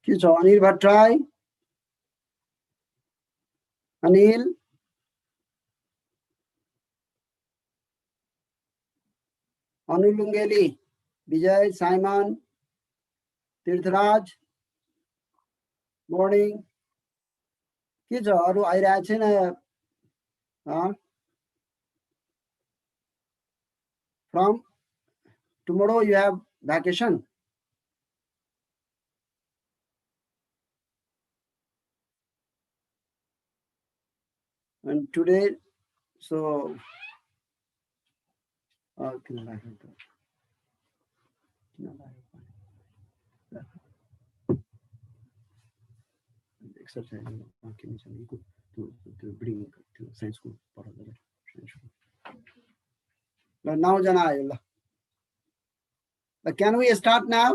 के छ अनिल भट्टराई अनिल अनु लुङ्गेली विजय साइमन तीर्थराज मर्निङ के छ अरु आइरहेको छैन from tomorrow you have vacation and today so exercise to bring to science school now jana ayo can we start now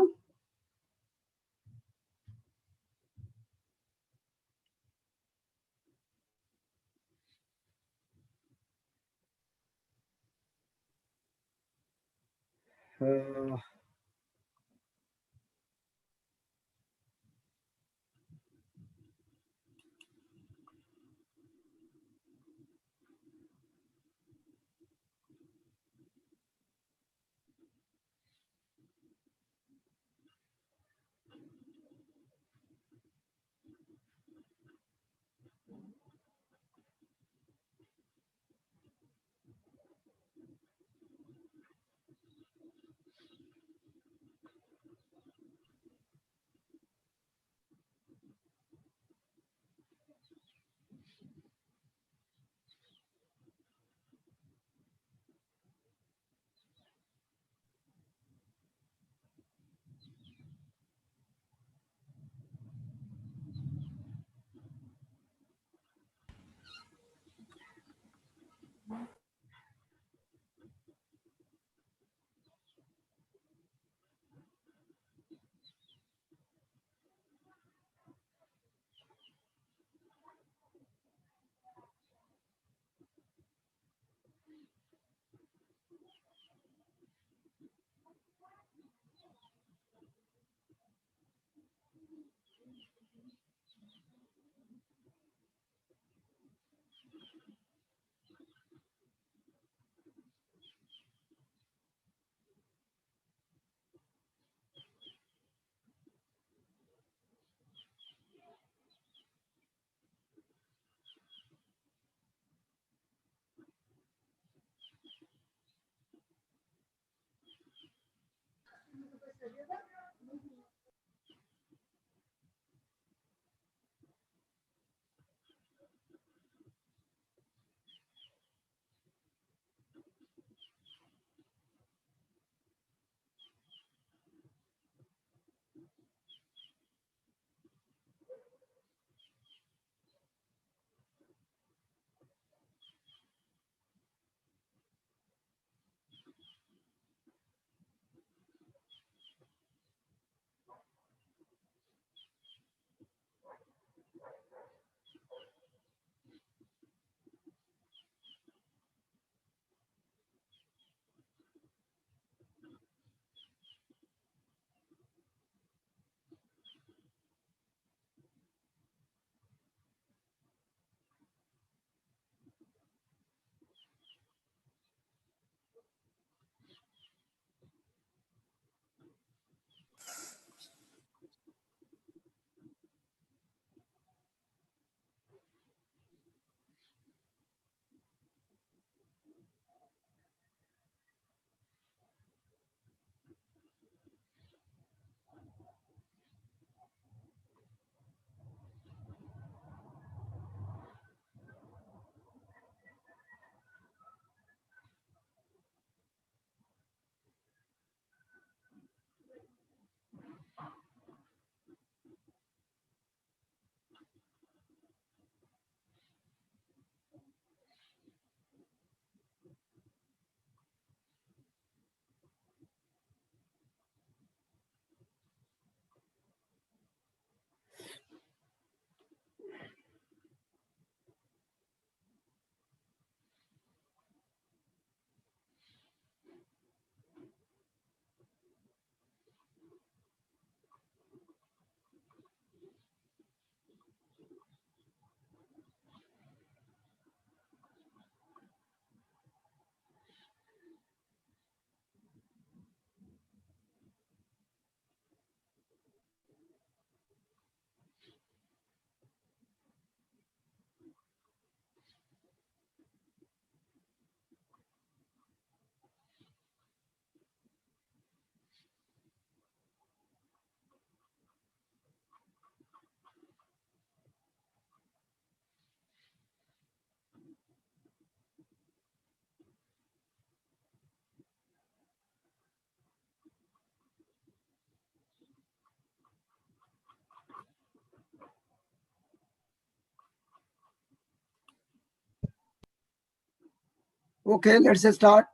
Okay, let's start.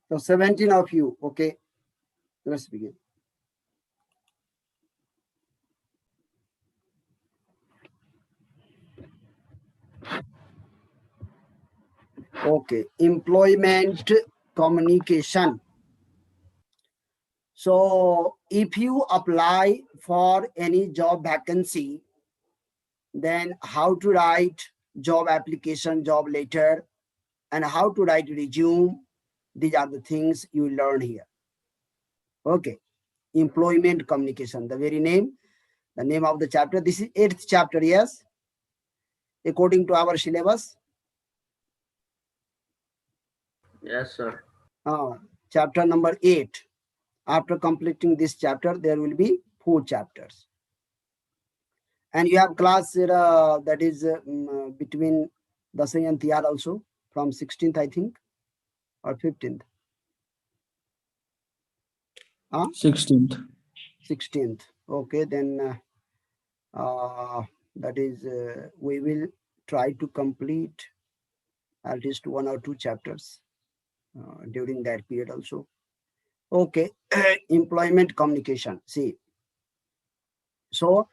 So 17 of you. Okay, let's begin. Okay, employment communication. So if you apply for any job vacancy, then how to write job application, job letter, and how to write resume. These are the things you learn here. Okay, employment communication, the very name, the name of the chapter. This is 8th chapter, yes, according to our syllabus. Yes, sir. Chapter number 8. After completing this chapter, there will be 4 chapters. And you have class that is between Dasai and Tiyar also from 16th, I think, or 15th. 16th. 16th. Okay, then that is we will try to complete at least 1 or 2 chapters during that period also. Okay, employment communication. See, so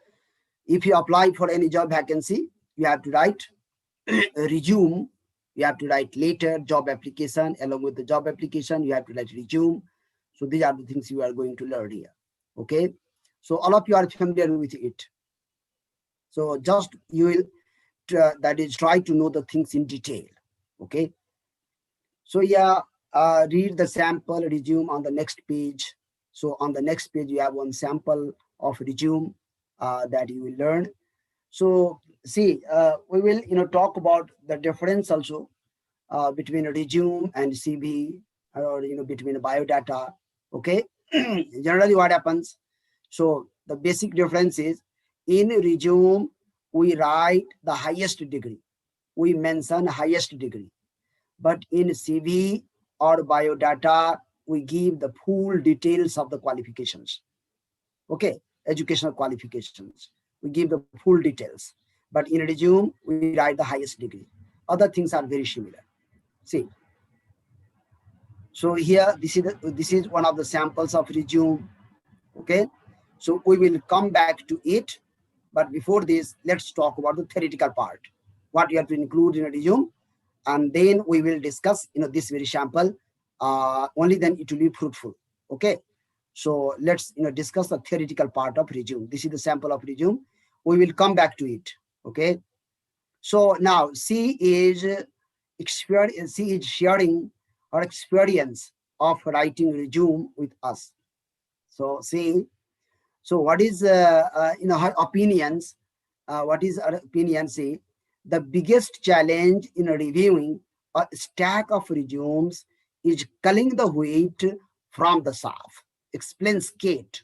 if you apply for any job vacancy, you have to write resume, you have to write later job application. Along with the job application, you have to write resume. So these are the things you are going to learn here. Okay, so all of you are familiar with it. So just you will that is try to know the things in detail. Okay, so yeah, read the sample resume on the next page. So on the next page you have one sample of resume that you will learn. So see, we will talk about the difference also between a resume and CV, or between a biodata. Okay, generally what happens? So the basic difference is, in resume we write the highest degree, we mention highest degree, but in CV or biodata we give the full details of the qualifications. Okay, educational qualifications, we give the full details, but in resume we write the highest degree. Other things are very similar. See, so here this is one of the samples of resume. Okay, so we will come back to it, but before this let's talk about the theoretical part, what you have to include in a resume, and then we will discuss this very sample. Only then it will be fruitful. Okay, so let's discuss the theoretical part of resume. This is the sample of resume, we will come back to it. Okay, so now C is sharing her experience of writing resume with us. So see, so what is her opinions? What is her opinion? See, the biggest challenge in reviewing a stack of resumes is culling the wheat from the chaff. Explains Kate.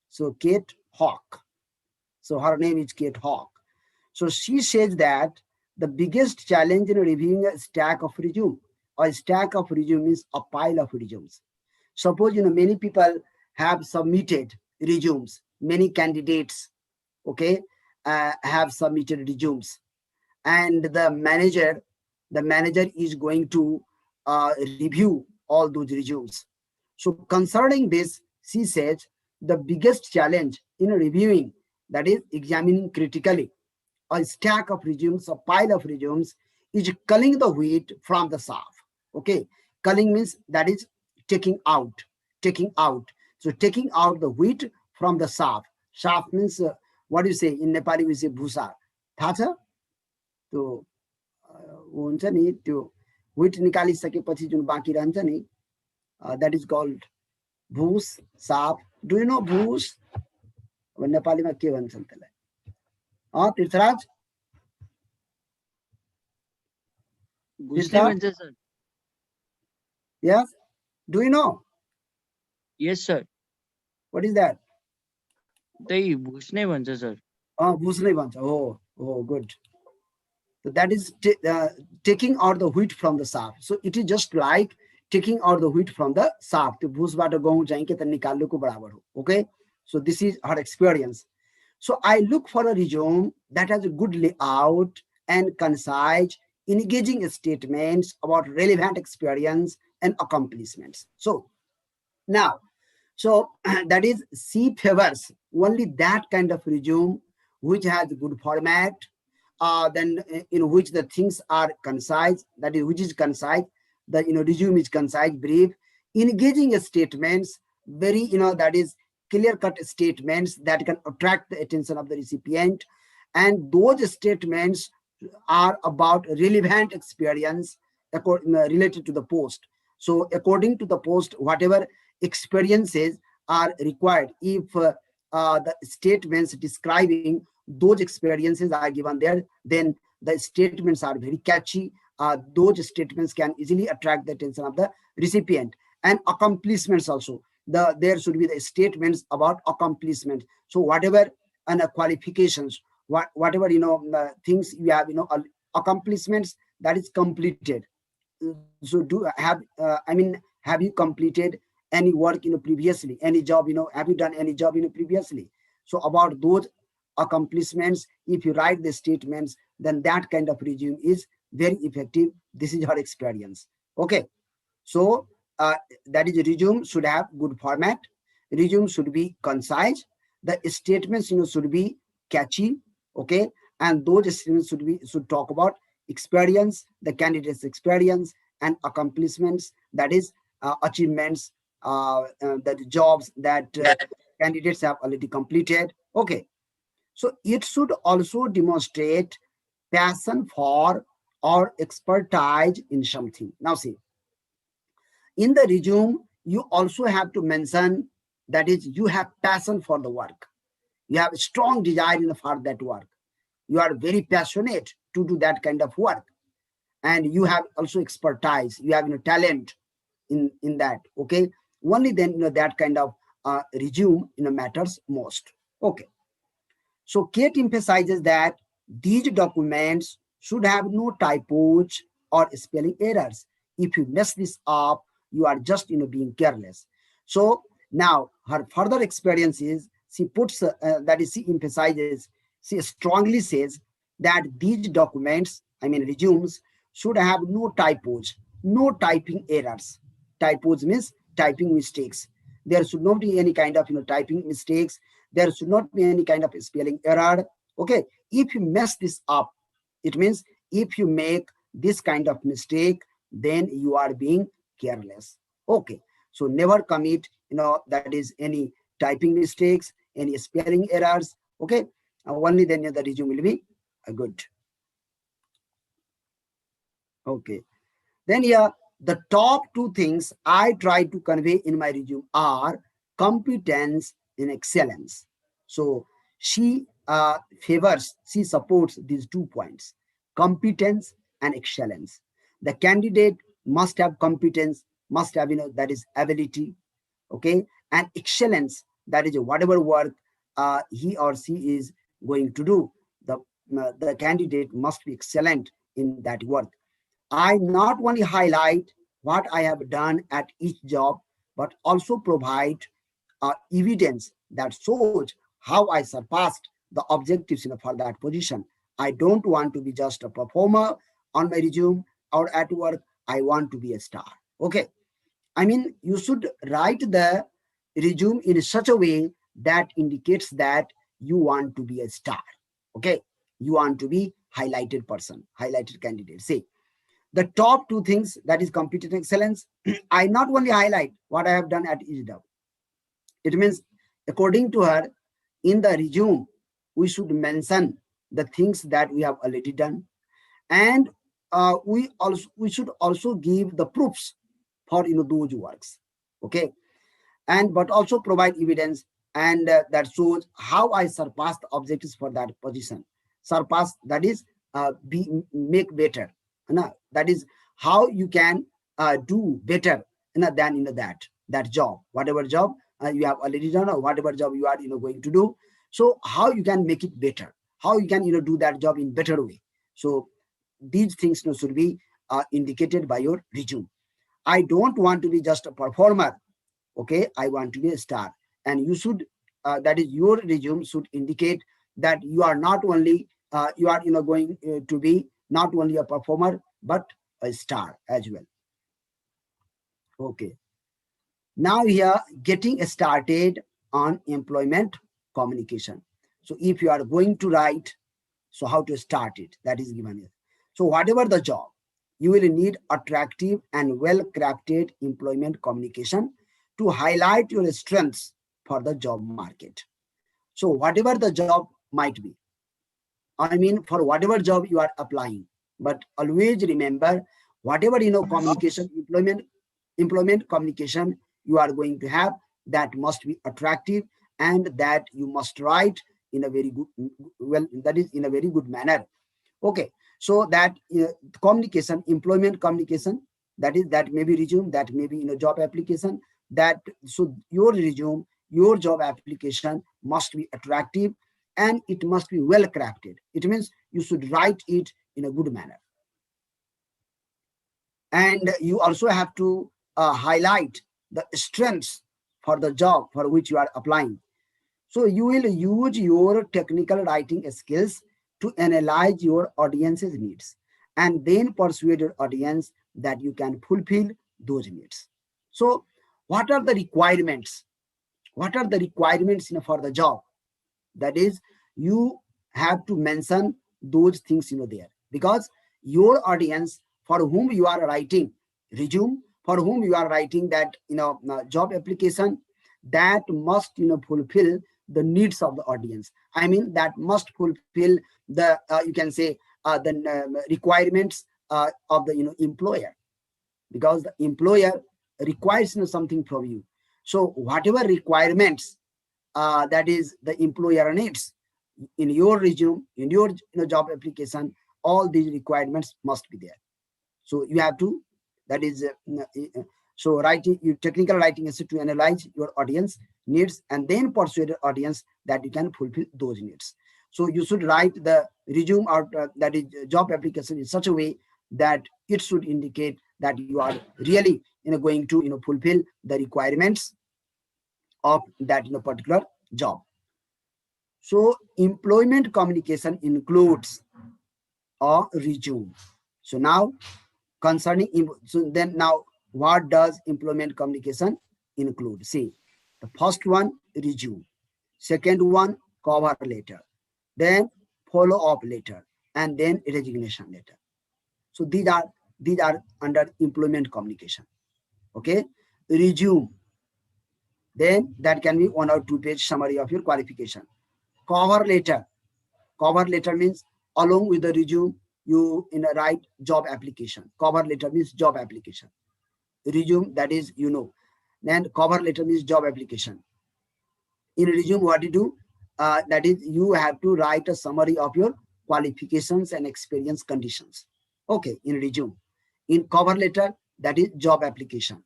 So Kate Hawk. So her name is Kate Hawk. So she says that the biggest challenge in reviewing a stack of resume, or a stack of resume is a pile of resumes. Suppose many people have submitted resumes, many candidates, okay, have submitted resumes, and the manager is going to review all those resumes. So concerning this, she says the biggest challenge in reviewing, that is examining critically a stack of resumes, a pile of resumes, is culling the wheat from the chaff. Okay, culling means that is taking out, taking out. So taking out the wheat from the chaff. Chaff means what do you say in Nepali? We say bhusa. थाहा छ? त्यो हुन्छ नि, त्यो wheat निकालिसकेपछि जुन बाँकी रहन्छ नि, that is called भुस, साफ. Do you know भुस? अब नेपालीमा के भन्छन् त्यसलाई? तीर्थराज? भुस्ने भन्छ sir. Yes, do you know? Yes sir. What is that? त्यही भुस्ने भन्छ सर. भुस्ने भन्छ. Oh, good. So that is taking out the wheat from the chaff. So it is just like taking out the wheat from the chaff, त्यो भुसबाट गहुँ चाहिँ के त निकाल्नुको बराबर हो. Okay, so this is her experience. So I look for a resume that has a good layout and concise, engaging statements about relevant experience and accomplishments. So now, so that is she favors only that kind of resume which has good format, then in which the things are concise, that is which is concise, the resume is concise, brief, engaging statements, very that is clear cut statements that can attract the attention of the recipient, and those statements are about relevant experience related to the post. So according to the post, whatever experiences are required, if the statements describing those experiences are given there, then the statements are very catchy. Those statements can easily attract the attention of the recipient. And accomplishments also, there should be the statements about accomplishment. So whatever and qualifications, whatever things you have, accomplishments that is completed. So have you completed any work previously, any job, have you done any job previously? So about those accomplishments, if you write the statements, then that kind of resume is very effective. This is her experience. Okay, so that is, resume should have good format, resume should be concise, the statements should be catchy. Okay, and those statements should talk about experience, the candidate's experience, and accomplishments, that is achievements, that jobs that candidates have already completed. Okay, so it should also demonstrate passion for or expertise in something. Now see, in the resume, you also have to mention, that is, you have passion for the work. You have a strong desire for that work. You are very passionate to do that kind of work. And you have also expertise. You have talent in that. Okay. Only then that kind of resume matters most. Okay. So Kate emphasizes that these documents should have no typos or spelling errors. If you mess this up, you are just being careless. So now her further experience is, she puts that is, she emphasizes, she strongly says that these documents, resumes, should have no typos, no typing errors. Typos means typing mistakes. There should not be any kind of typing mistakes. There should not be any kind of spelling error. Okay, if you mess this up, it means if you make this kind of mistake, then you are being careless. Okay, so never commit that is any typing mistakes, any spelling errors. Okay, only then the resume will be good. Okay, then here the top two things I try to convey in my resume are competence and excellence. So she she supports these 2 points, competence and excellence. The candidate must have competence, must have that is ability. Okay, and excellence, that is whatever work he or she is going to do, the candidate must be excellent in that work. I not only highlight what I have done at each job, but also provide evidence that shows how I surpassed the objectives for that position. I don't want to be just a performer on my resume or at work. I want to be a star. Okay, you should write the resume in such a way that indicates that you want to be a star. Okay, you want to be highlighted person, highlighted candidate. Say the top two things, that is competence excellence. I not only highlight what I have done at each job. It means, according to her, in the resume, we should mention the things that we have already done, and we should also give the proofs for those works. Okay, and but also provide evidence, and that shows how I surpassed the objectives for that position. Surpass, that is make better. That is how you can do better than that job, whatever job you have already done, or whatever job you are going to do. So how you can make it better, how you can do that job in better way. So these things should be indicated by your resume. I don't want to be just a performer. Okay, I want to be a star. And you should, that is, your resume should indicate that you are not only, you are, going to be not only a performer, but a star as well. Okay. Now here, getting started on employment communication. So if you are going to write, so how to start it, that is given here. So whatever the job, you will need attractive and well-crafted employment communication to highlight your strengths for the job market. So whatever the job might be, I mean, for whatever job you are applying, but always remember, whatever, communication, employment communication you are going to have, that must be attractive, and that you must write in a very good, well, that is in a very good manner. Okay, so that communication, employment communication, that may be resume, that may be job application, that so your resume, your job application must be attractive, and it must be well crafted. It means you should write it in a good manner, and you also have to highlight the strengths for the job for which you are applying. So you will use your technical writing skills to analyze your audience's needs, and then persuade your audience that you can fulfill those needs. So what are the requirements? What are the requirements for the job? That is, you have to mention those things there, because your audience for whom you are writing resume, for whom you are writing that job application, that must fulfill the needs of the audience. I mean, that must fulfill the you can say the requirements of the employer, because the employer requires something from you. So whatever requirements that is the employer needs in your resume, in your job application, all these requirements must be there. So you have to, that is so writing, you technical writing is to analyze your audience needs, and then persuade the audience that you can fulfill those needs. So you should write the resume or that is job application in such a way that it should indicate that you are really going to fulfill the requirements of that particular job. So employment communication includes a resume. So now concerning, so then now what does employment communication include? See, the first one, resume. Second one, cover letter. Then follow-up letter, and then resignation letter. So these are under employment communication. Okay, resume. Then that can be 1 or 2 page summary of your qualification. Cover letter. Cover letter means along with the resume, you write job application. Cover letter means job application. Resume, that is, then cover letter means job application. In resume, what you do, that is, you have to write a summary of your qualifications and experience conditions. Okay, in resume. In cover letter, that is job application.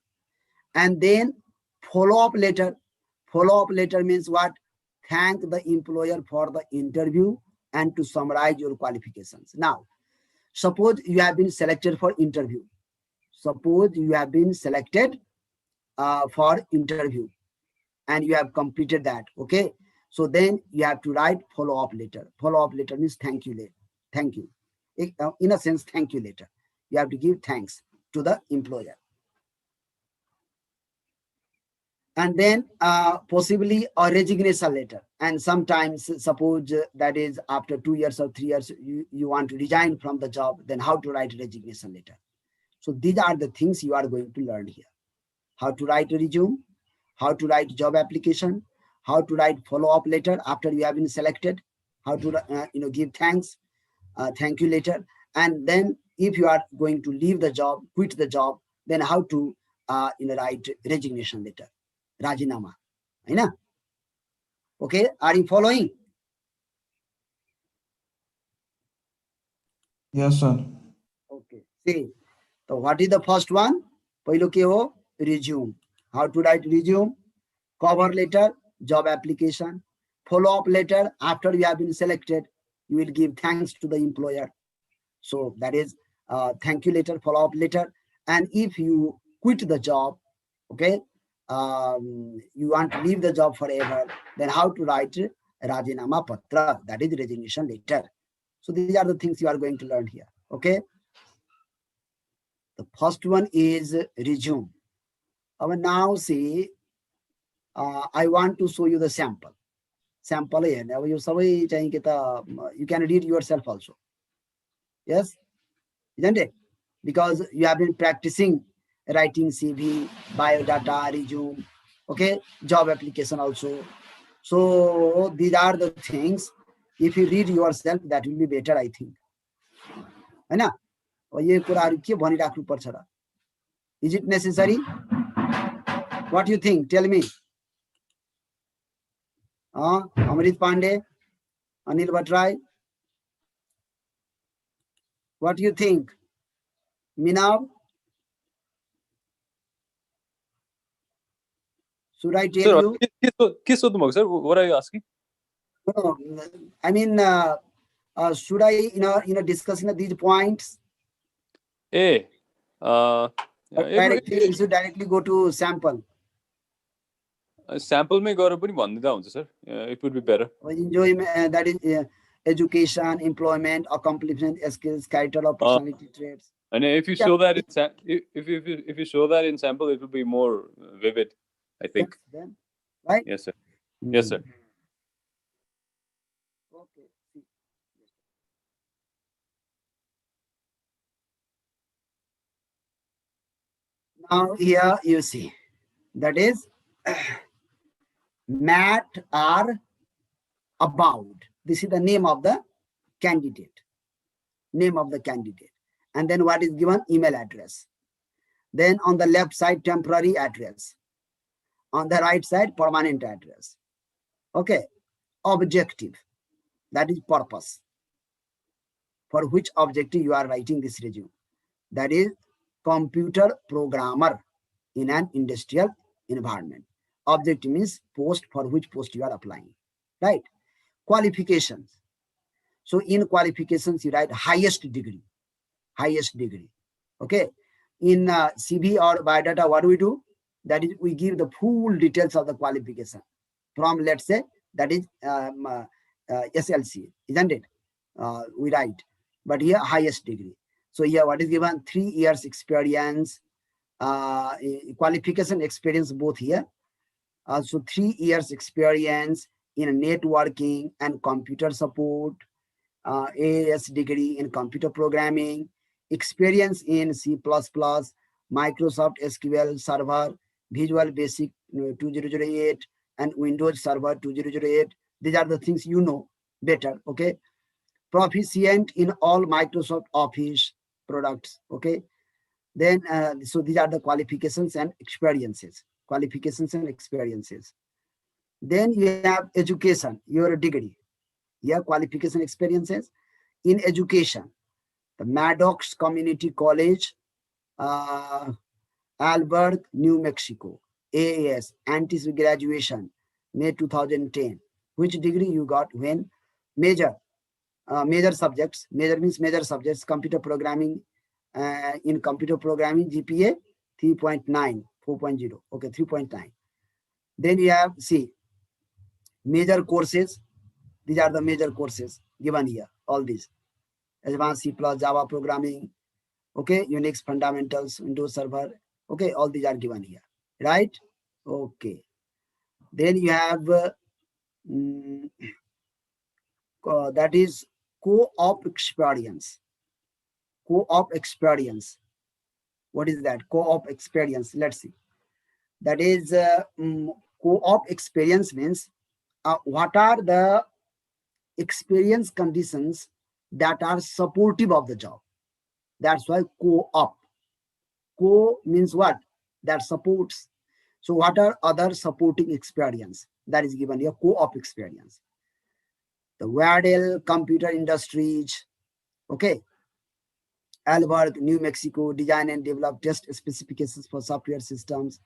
And then follow-up letter. Follow-up letter means what? Thank the employer for the interview and to summarize your qualifications. Now, suppose you have been selected for interview. Suppose you have been selected for interview and you have completed that. Okay. So then you have to write follow-up letter. Follow-up letter means thank you letter. Thank you. In a sense, thank you letter. You have to give thanks to the employer. And then possibly a resignation letter. And sometimes suppose that is after 2 years or 3 years, you want to resign from the job, then how to write a resignation letter. So these are the things you are going to learn here. How to write a resume, how to write job application, how to write follow-up letter after you have been selected, how to give thanks, thank you letter. And then if you are going to leave the job, quit the job, then how to write resignation letter. Rajinama. Okay, are you following? Yes, sir. Okay. See, so what is the first one? Pahilo ke ho? Resume. How to write resume? Cover letter, job application. Follow-up letter, after you have been selected, you will give thanks to the employer. So that is thank you letter, follow-up letter. And if you quit the job, okay, you want to leave the job forever, then how to write Rajinama Patra, that is resignation letter. So these are the things you are going to learn here, okay. The first one is resume. Now see, I want to show you the sample. Sample here. Now you can read yourself also. Yes, isn't it? Because you have been practicing writing CV, biodata, resume, okay, job application also. So these are the things. If you read yourself, that will be better, I think. है ना? ये कुराहरु के भनिराख्नु पर्छ र. Is it necessary? What do you think? Tell me. Amrit Pandey, Anil Bhatrai. What do you think? Minav? Should I tell Sir, you? sir, what are you asking? No, I mean, should I, discussing these points? Yeah, Directly, you should directly go to sample. Sample में गएर पनि भन्दिदा हुन्छ sir. It would be better. Enjoyment, that is education, employment, accomplishment, skills, character or personality traits. And if you show that in if you show that in sample, it will be more vivid, I think. Yes, then, right? Yes, sir. Yes, sir. Okay. Now here you see, that is Matt R. About. This is the name of the candidate. Name of the candidate. And then what is given? Email address. Then on the left side, temporary address. On the right side, permanent address. Okay. Objective. That is purpose. For which objective you are writing this resume? That is computer programmer in an industrial environment. Objective means post, for which post you are applying. Right? Qualifications. So in qualifications, you write highest degree. Highest degree. Okay. In CV or biodata, what do we do? That is, we give the full details of the qualification from, let's say, that is SLC, isn't it? We write. But here, highest degree. So here, what is given? 3 years experience, qualification experience both here. So 3 years experience in networking and computer support, AS degree in computer programming, experience in C++, Microsoft SQL Server, Visual Basic 2008, and Windows Server 2008. These are the things you know better, okay? Proficient in all Microsoft Office products, okay? Then, so these are the qualifications and experiences. Qualifications and experiences. Then you have education, your degree. Yeah, qualification experiences. In education, the Maddox Community College, Albert, New Mexico, AAS, anti graduation, May 2010. Which degree you got when? Major subjects. Major means major subjects, computer programming. In computer programming, GPA 3.9, 4.0. Okay, 3.9. Then you have, see, major courses. These are the major courses given here, all these. Advanced C++, Java programming, okay, Unix fundamentals, Windows Server, okay, all these are given here, right? Okay. Then you have, that is co-op experience. Co-op experience. What is that? Co-op experience. Let's see. That is co-op experience means what are the experience conditions that are supportive of the job. That's why co-op. Co means what? That supports. So what are other supporting experience? That is given here, co-op experience. The Waddell Computer Industries, okay. Albert, New Mexico, design and develop test specifications for software systems,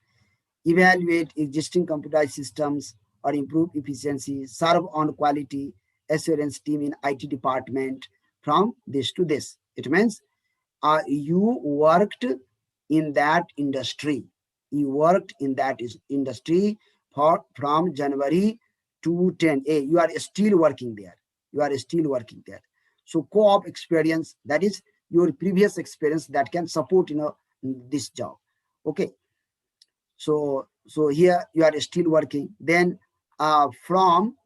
evaluate existing computerized systems or improve efficiency, serve on quality assurance team in IT department from this to this. It means you worked in that industry. You worked in that industry from January to 10. You are still working there. You are still working there. So co-op experience, that is your previous experience that can support this job. Okay. So here you are still working. Then from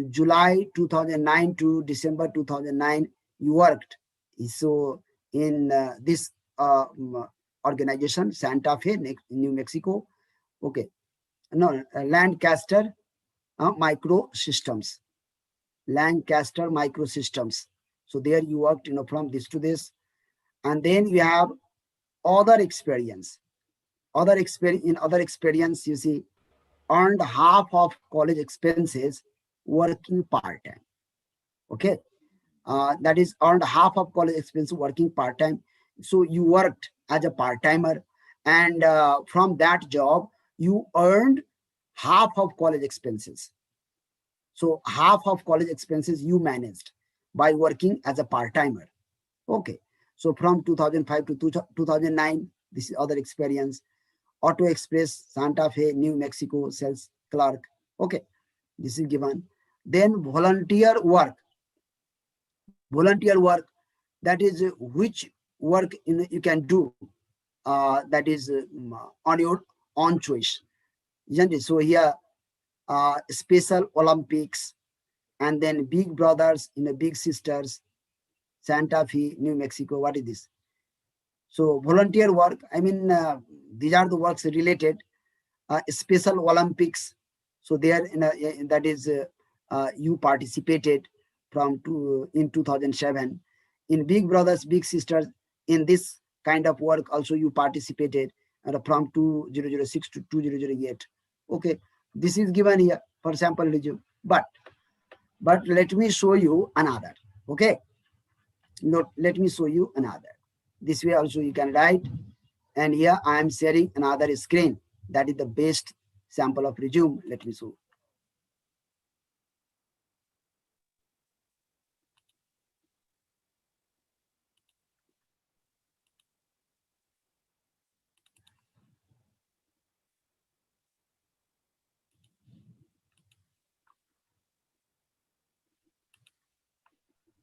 July 2009 to December 2009, you worked. So in this organization, Santa Fe, New Mexico. Okay. No, Lancaster Microsystems. Lancaster Microsystems. So there you worked, from this to this. And then you have other experience. In other experience, you see, earned half of college expenses working part-time. Okay. That is earned half of college expenses working part-time. So you worked as a part-timer, and from that job, you earned half of college expenses. So half of college expenses you managed by working as a part-timer. Okay. So from 2005 to 2009, this is other experience. Auto Express, Santa Fe, New Mexico, sales clerk. Okay, this is given. Then volunteer work. Volunteer work, that is which work you can do. That is on your own choice. Isn't it? So here, Special Olympics, and then Big Brothers, Big Sisters, Santa Fe, New Mexico. What is this? So volunteer work. I mean, these are the works related. Special Olympics. So there, that is you participated in 2007. In Big Brothers, Big Sisters, in this kind of work also you participated from 2006 to 2008. Okay, this is given here for sample resume. But let me show you another. Okay, let me show you another. This way also you can write. And here I am sharing another screen. That is the best sample of resume. Let me show.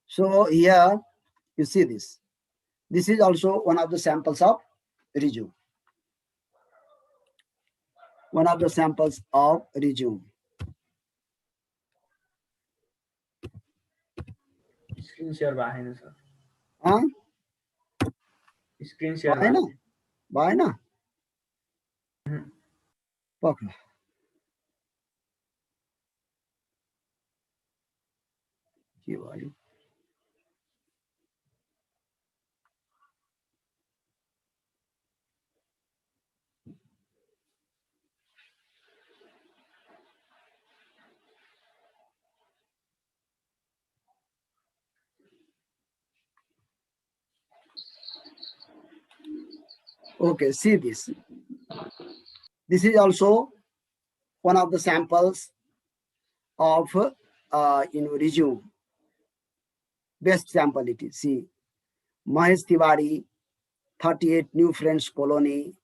So here you see this. This is also one of the samples of resume. One of the samples of resume. Screen share बाहेर ना sir. Huh? Screen share Why na? Why na? Okay. Okay, see this. This is also one of the samples of resume. Best sample it is. See, Mahesh Tiwari, 38 new friends colony,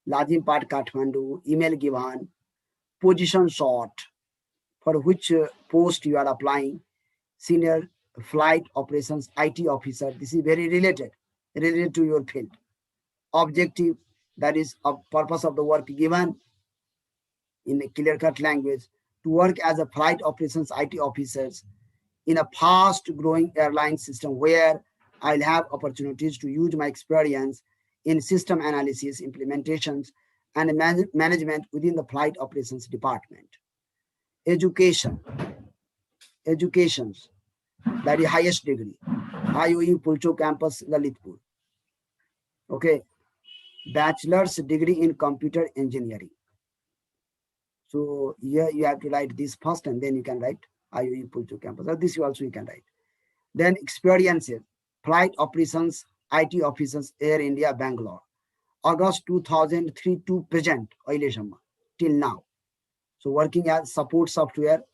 Lajimpad Kathmandu, email given, position short, for which post you are applying, senior flight operations IT officer. This is very related to your field. Objective, that is a purpose of the work given in a clear-cut language, to work as a flight operations IT officers in a fast-growing airline system where I'll have opportunities to use my experience in system analysis, implementations, and management within the flight operations department. Educations, that is highest degree, IOE Pulcho campus, Lalitpur. Okay, bachelor's degree in computer engineering. So here you have to write this first, and then you can write IOE Pulcho campus. Or this you also you can write. Then experiences, flight operations, IT officers, Air India, Bangalore, August 2003 to present, till now. So working as support software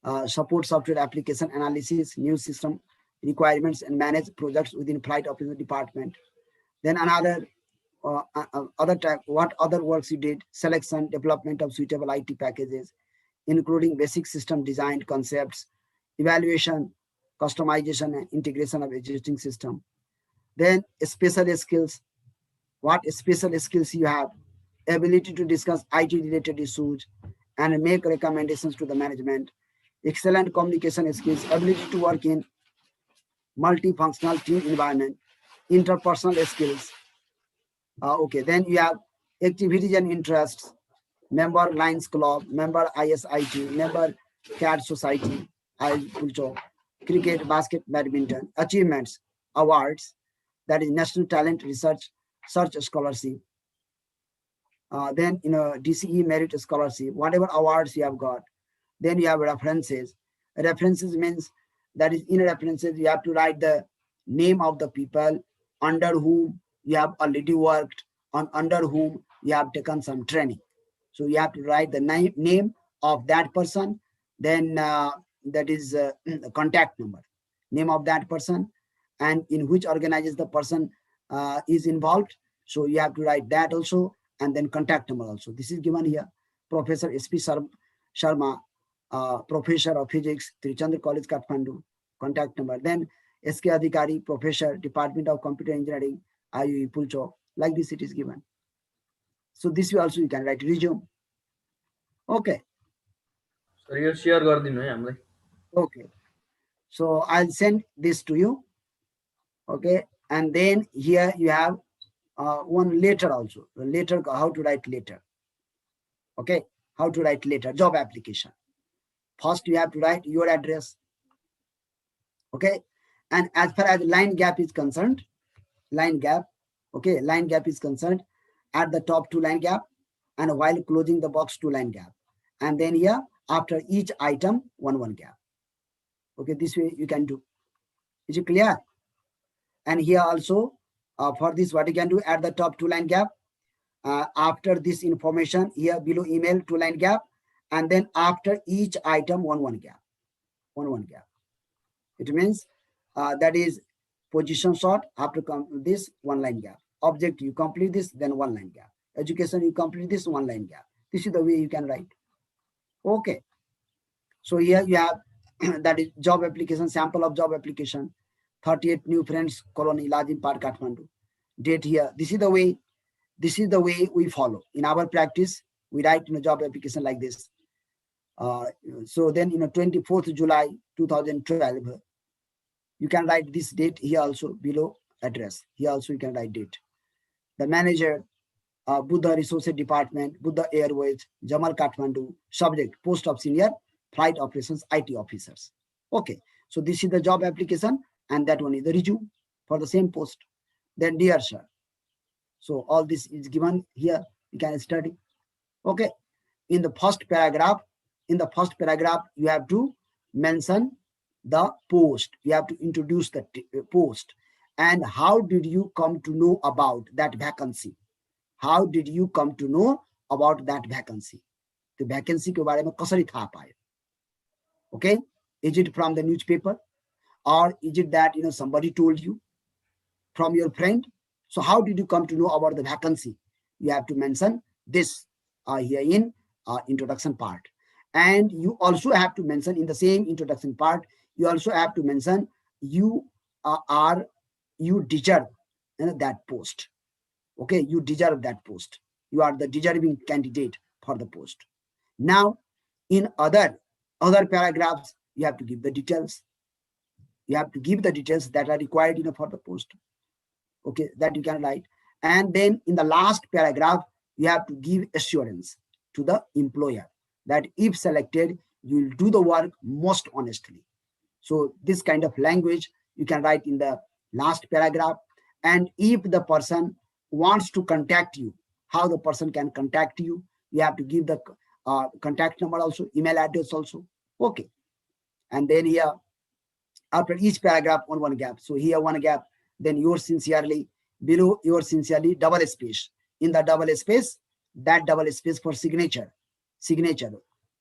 application analysis, new system requirements, and manage projects within flight operations department. Then another other type, what other works you did, selection, development of suitable IT packages, including basic system design concepts, evaluation, customization, and integration of existing system. Then special skills, what special skills you have, ability to discuss IT related issues and make recommendations to the management, excellent communication skills, ability to work in multifunctional team environment, interpersonal skills. Okay, then you have activities and interests, member Lions Club, member ISIT, member CAT Society, cricket, basket, badminton, achievements, awards, that is National Talent Research Search Scholarship. Then DCE Merit Scholarship, whatever awards you have got. Then you have references. References means that is in references you have to write the name of the people under whom you have already worked, on under whom you have taken some training. So you have to write the name of that person, then that is the contact number, name of that person, and in which organization the person is involved. So you have to write that also, and then contact number also. This is given here. Professor S.P. Sharma, Professor of Physics, Trichandra College, Kathmandu, contact number. Then S.K. Adhikari, Professor, Department of Computer Engineering, IUE Pulcho. Like this it is given. So this way also you can write resume. Okay. Sir yo share गरिदिनु है हामीलाई. Okay. So I'll send this to you. Okay. And then here you have one letter also. The letter, how to write letter. Okay. How to write letter, job application. First you have to write your address. Okay. And as far as line gap is concerned, line gap, okay, line gap is concerned, at the top 2 line gap, and while closing the box 2 line gap. And then here, after each item, 1 gap. Okay, this way you can do. Is it clear? And here also, for this, what you can do at the top 2 line gap, after this information, here below email 2 line gap, and then after each item, 1 gap. 1 gap. It means that is position sort, after this 1 line gap. Object, you complete this, then 1 line gap. Education, you complete this, 1 line gap. This is the way you can write. Okay. So here you have that is job application, sample of job application, 38 new friends, colony, Lajin Park, Kathmandu. Date here. This is the way we follow. In our practice, we write in a job application like this. So then 24th July 2012, you can write this date here also below address. Here also you can write date. The manager, Buddha Resources Department, Buddha Airways, Jamal Kathmandu. Subject, post of senior flight operations IT officers. Okay, so this is the job application, and that one is the resume for the same post. Then dear sir. So all this is given here. You can study. Okay, in the first paragraph, you have to mention the post. You have to introduce the post. And how did you come to know about that vacancy? How did you come to know about that vacancy? The vacancy के बारे में कसरी थाहा पायो? Okay, is it from the newspaper, or is it that somebody told you from your friend? So how did you come to know about the vacancy? You have to mention this here in introduction part. And you also have to mention in the same introduction part, you also have to mention you deserve that post. Okay, you deserve that post. You are the deserving candidate for the post. Now, in other paragraphs, you have to give the details. You have to give the details that are required for the post. Okay, that you can write. And then in the last paragraph, you have to give assurance to the employer that if selected, you will do the work most honestly. So this kind of language you can write in the last paragraph. And if the person wants to contact you, how the person can contact you, you have to give the contact number also, email address also. Okay. And then here, after each paragraph, 1 gap. So here 1 gap, then yours sincerely, below yours sincerely, double space. In the double space, that double space for signature,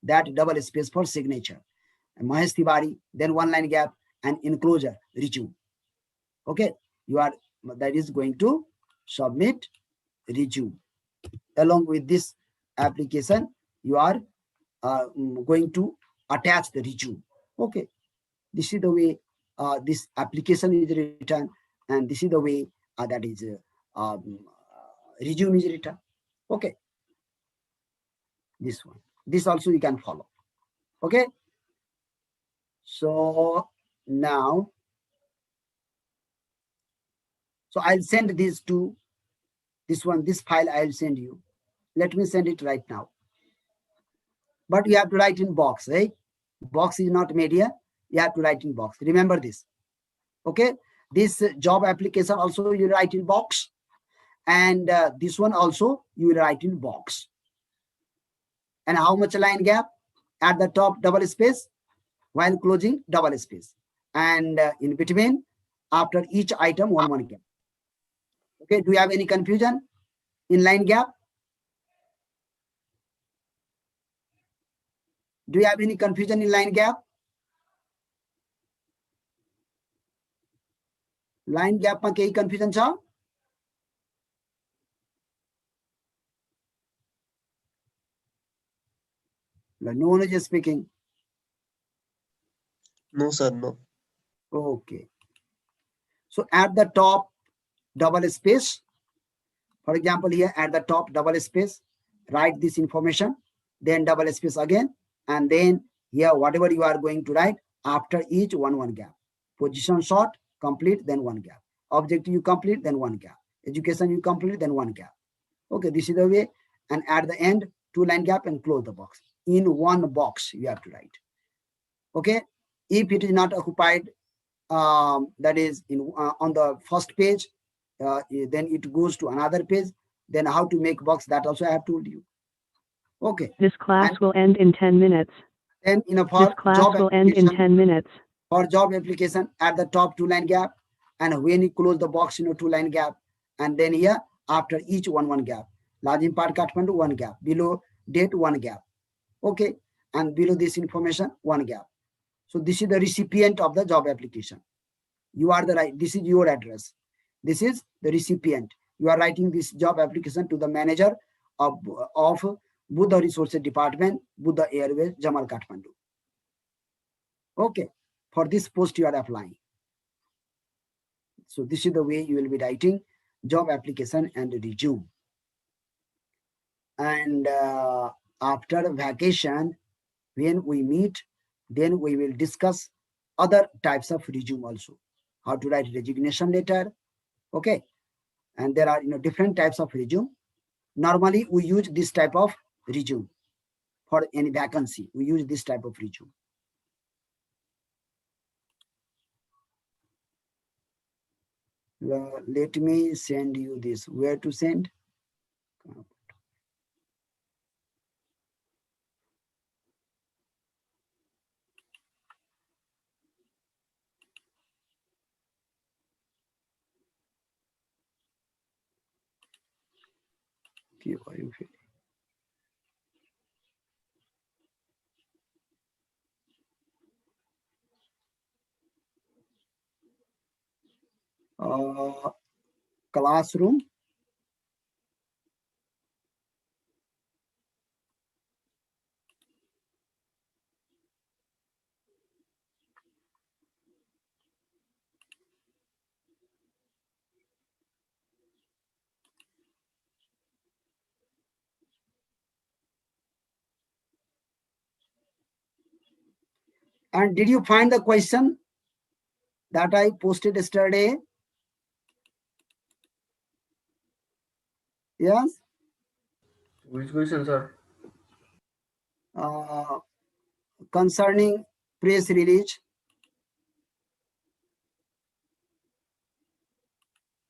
that double space for signature. And Mahesh Tiwari, then 1 line gap, and enclosure, resume. Okay, that is going to submit resume. Along with this application, you are going to attach the resume. Okay, this is the way this application is written, and this is the way that is resume is written. Okay, this one, this also you can follow. Okay, so now, so I'll send this to this one, this file I'll send you. Let me send it right now. But you have to write in box, right? Box is not media. You have to write in box. Remember this. Okay. This job application also you write in box. And this one also you will write in box. And how much line gap? At the top, double space. While closing, double space. And in between, after each item, one gap. Okay. Do you have any confusion in line gap? Do you have any confusion in line gap? Line gap ma kehi confusion cha? No one is speaking. No, sir, no. Okay. So at the top, double space. For example, here at the top, double space, write this information, then double space again, and then here, whatever you are going to write, after each one gap. Position short, complete, then one gap. Objective you complete, then one gap. Education you complete, then one gap. Okay, this is the way. And at the end, 2 line gap and close the box. In one box, you have to write. Okay, if it is not occupied, that is in on the first page, then it goes to another page. Then how to make box, that also I have told you. Okay. This class will end in 10 minutes. Then This class will end in 10 minutes. For job application, at the top 2 line gap, and when you close the box, 2 line gap, and then here after each one gap. Lajim part Kathmandu, 1 gap. Below date, 1 gap. Okay, and below this information, 1 gap. So this is the recipient of the job application. You are the right. This is your address. This is the recipient. You are writing this job application to the manager of Buddha Resources Department, Buddha Airways, Jamal Kathmandu. Okay, for this post you are applying. So this is the way you will be writing job application and resume. And after vacation, when we meet, then we will discuss other types of resume also. How to write resignation letter. Okay, and there are different types of resume. Normally we use this type of resume for any vacancy. We use this type of resume. Let me send you this. Where to send? Classroom. And did you find the question that I posted yesterday? Yes. Which question, sir? Concerning press release.